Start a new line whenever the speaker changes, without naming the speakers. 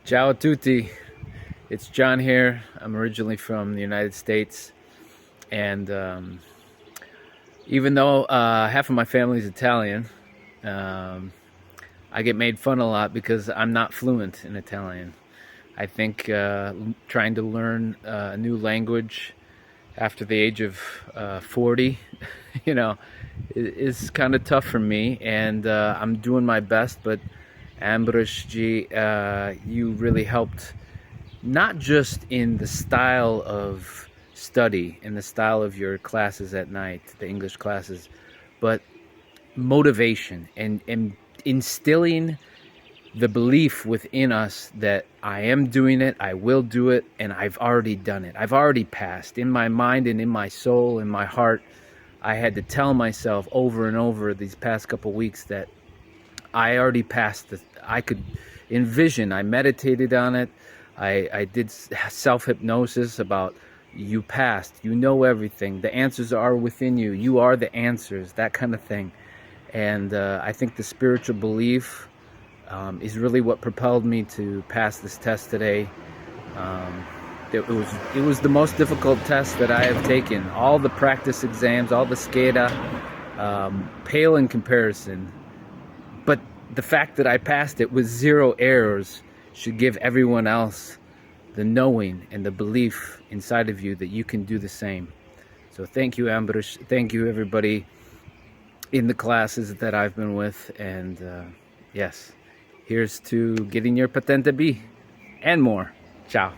Ciao a tutti, it's John here. I'm originally from the United States, and even though half of my family is Italian, I get made fun a lot because I'm not fluent in Italian. I think trying to learn a new language after the age of 40, is kind of tough for me, and I'm doing my best, but Ambrish, you really helped, not just in the style of study, in the style of your classes at night, the English classes, but motivation and instilling the belief within us that I am doing it, I will do it, and I've already done it. I've already passed. In my mind and in my soul, in my heart, I had to tell myself over and over these past couple weeks that I already passed. I could envision. I meditated on it. I did self-hypnosis about you passed. You know everything. The answers are within you. You are the answers. That kind of thing. And I think the spiritual belief is really what propelled me to pass this test today. It was the most difficult test that I have taken. All the practice exams, all the scheda, pale in comparison. But the fact that I passed it with 0 errors should give everyone else the knowing and the belief inside of you that you can do the same. So thank you, Ambrish. Thank you, everybody in the classes that I've been with. And yes, here's to getting your Patenteb and more. Ciao.